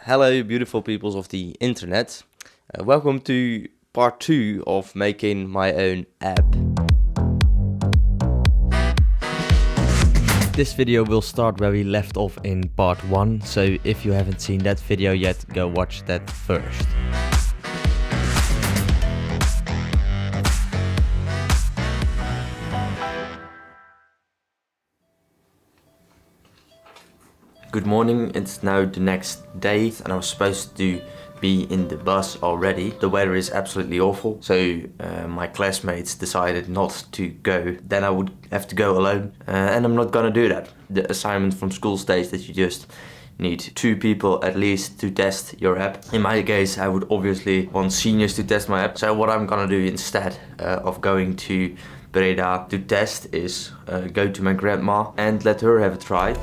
Hello, beautiful peoples of the internet. Welcome to part 2 of making my own app. This video will start where we left off in part 1, so if you haven't seen that video yet, go watch that first. Good morning, it's now the next day and I was supposed to be in the bus already. The weather is absolutely awful, so my classmates decided not to go. Then I would have to go alone and I'm not gonna do that. The assignment from school states that you just need 2 people at least to test your app. In my case, I would obviously want seniors to test my app. So what I'm gonna do instead of going to Breda to test is go to my grandma and let her have a try.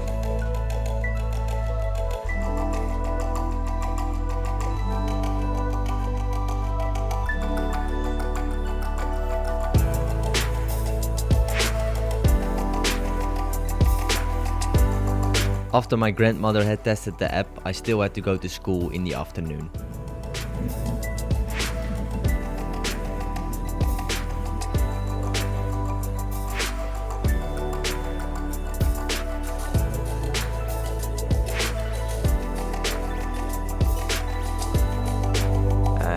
After my grandmother had tested the app, I still had to go to school in the afternoon.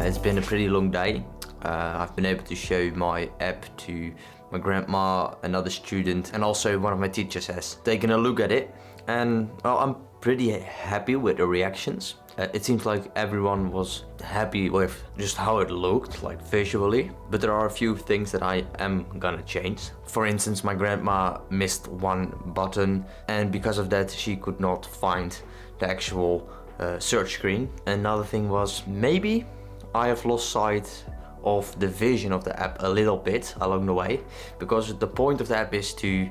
It's been a pretty long day. I've been able to show my app to my grandma, another student, and also one of my teachers has taken a look at it. And well, I'm pretty happy with the reactions. It seems like everyone was happy with just how it looked, like visually. But there are a few things that I am gonna change. For instance, my grandma missed one button, and because of that she could not find the actual search screen. Another thing was maybe I have lost sight of the vision of the app a little bit along the way, because the point of the app is to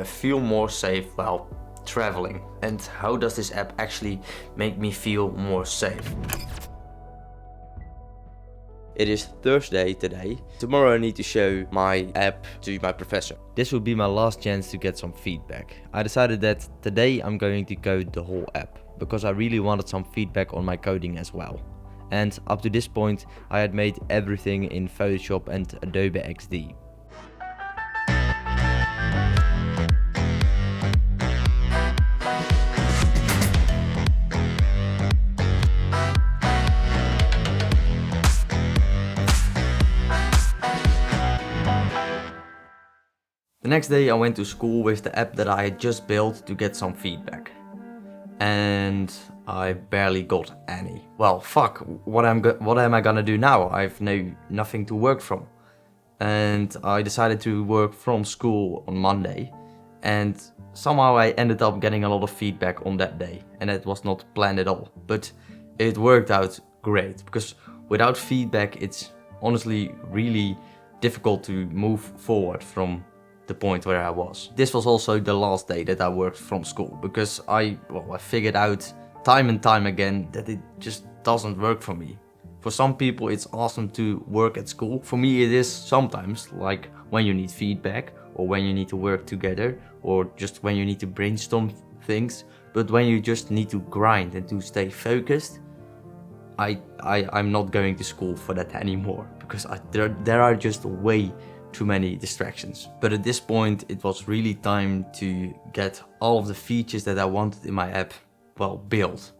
feel more safe while traveling. And how does this app actually make me feel more safe? It is Thursday today. Tomorrow I need to show my app to my professor. This will be my last chance to get some feedback. I decided that today I'm going to code the whole app, because I really wanted some feedback on my coding as well. And up to this point I had made everything in Photoshop and Adobe XD. The next day I went to school with the app that I had just built to get some feedback. And I barely got any. Well, fuck, what am I gonna do now? I've nothing to work from. And I decided to work from school on Monday. And somehow I ended up getting a lot of feedback on that day. And it was not planned at all. But it worked out great, because without feedback it's honestly really difficult to move forward from the point where I was. This was also the last day that I worked from school, because I figured out time and time again that it just doesn't work for me. For some people it's awesome to work at school. For me it is sometimes, like when you need feedback or when you need to work together or just when you need to brainstorm things. But when you just need to grind and to stay focused, I'm not going to school for that anymore, because there are just way too many distractions. But at this point it was really time to get all of the features that I wanted in my app, well, built.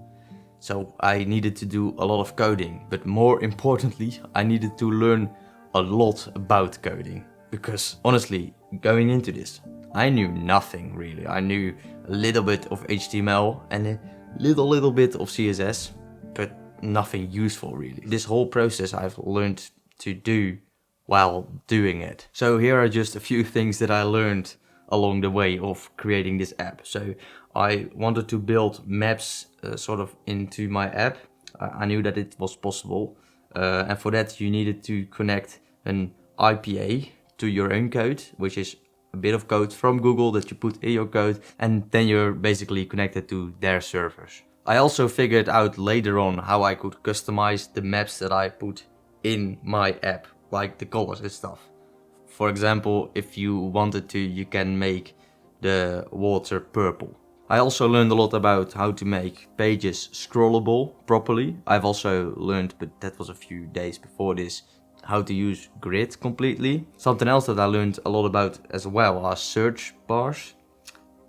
So I needed to do a lot of coding, but more importantly I needed to learn a lot about coding, because honestly, going into this I knew nothing really. I knew a little bit of HTML and a little bit of CSS, but nothing useful really. This whole process I've learned to do while doing it. So here are just a few things that I learned along the way of creating this app. So I wanted to build maps sort of into my app. I knew that it was possible, and for that you needed to connect an IPA to your own code, which is a bit of code from Google that you put in your code, and then you're basically connected to their servers. I also figured out later on how I could customize the maps that I put in my app, like the colors and stuff. For example, if you wanted to, you can make the water purple. I also learned a lot about how to make pages scrollable properly. I've also learned, but that was a few days before this, how to use grid completely. Something else that I learned a lot about as well are search bars.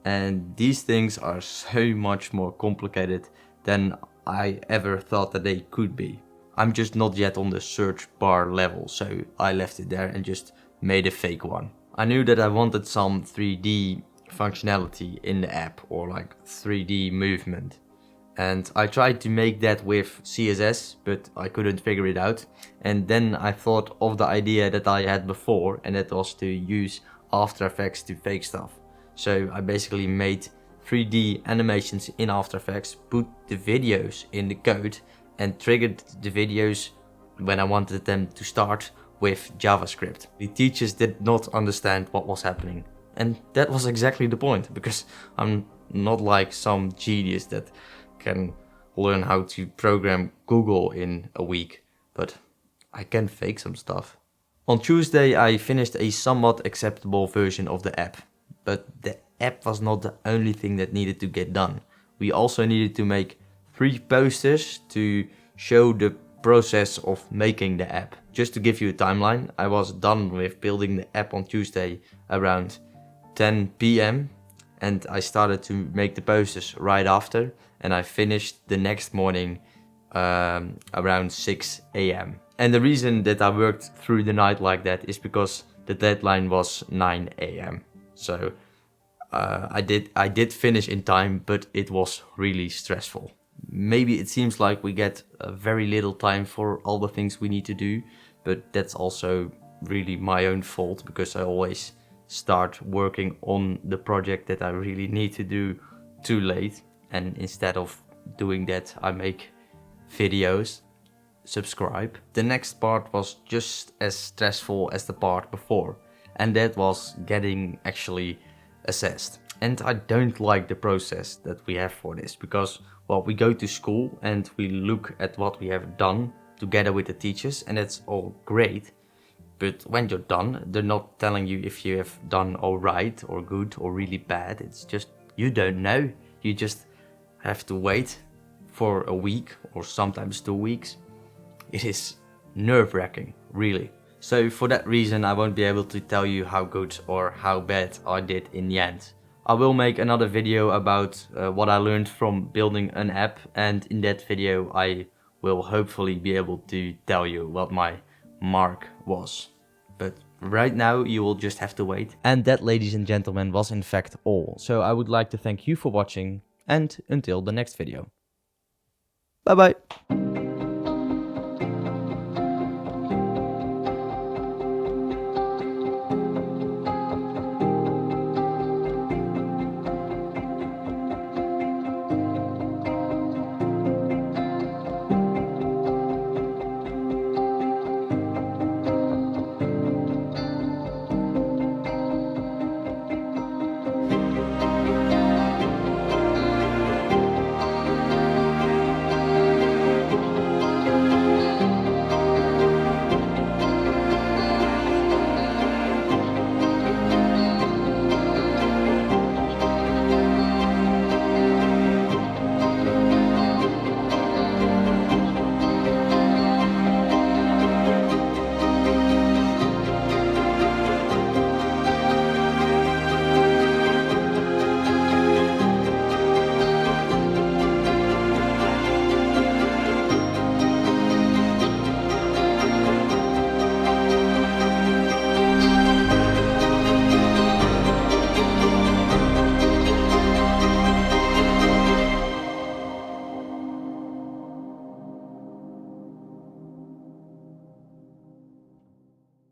And these things are so much more complicated than I ever thought that they could be. I'm just not yet on the search bar level, so I left it there and just made a fake one. I knew that I wanted some 3D functionality in the app, or like 3D movement. And I tried to make that with CSS, but I couldn't figure it out. And then I thought of the idea that I had before, and that was to use After Effects to fake stuff. So I basically made 3D animations in After Effects, put the videos in the code, and triggered the videos when I wanted them to start with JavaScript. The teachers did not understand what was happening. And that was exactly the point, because I'm not like some genius that can learn how to program Google in a week, but I can fake some stuff. On Tuesday I finished a somewhat acceptable version of the app, but the app was not the only thing that needed to get done. We also needed to make 3 posters to show the process of making the app. Just to give you a timeline, I was done with building the app on Tuesday around 10 p.m. and I started to make the posters right after, and I finished the next morning around 6 a.m. And the reason that I worked through the night like that is because the deadline was 9 a.m. So I did finish in time, but it was really stressful. Maybe it seems like we get very little time for all the things we need to do, but that's also really my own fault, because I always start working on the project that I really need to do too late, and instead of doing that I make videos. Subscribe. The next part was just as stressful as the part before, and that was getting actually assessed. And I don't like the process that we have for this, because well, we go to school and we look at what we have done together with the teachers, and it's all great. But when you're done, they're not telling you if you have done all right or good or really bad. It's just, you don't know. You just have to wait for a week or sometimes 2 weeks. It is nerve-wracking, really. So for that reason, I won't be able to tell you how good or how bad I did in the end. I will make another video about what I learned from building an app, and in that video I will hopefully be able to tell you what my mark was. But right now you will just have to wait. And that, ladies and gentlemen, was in fact all. So I would like to thank you for watching, and until the next video. Bye bye!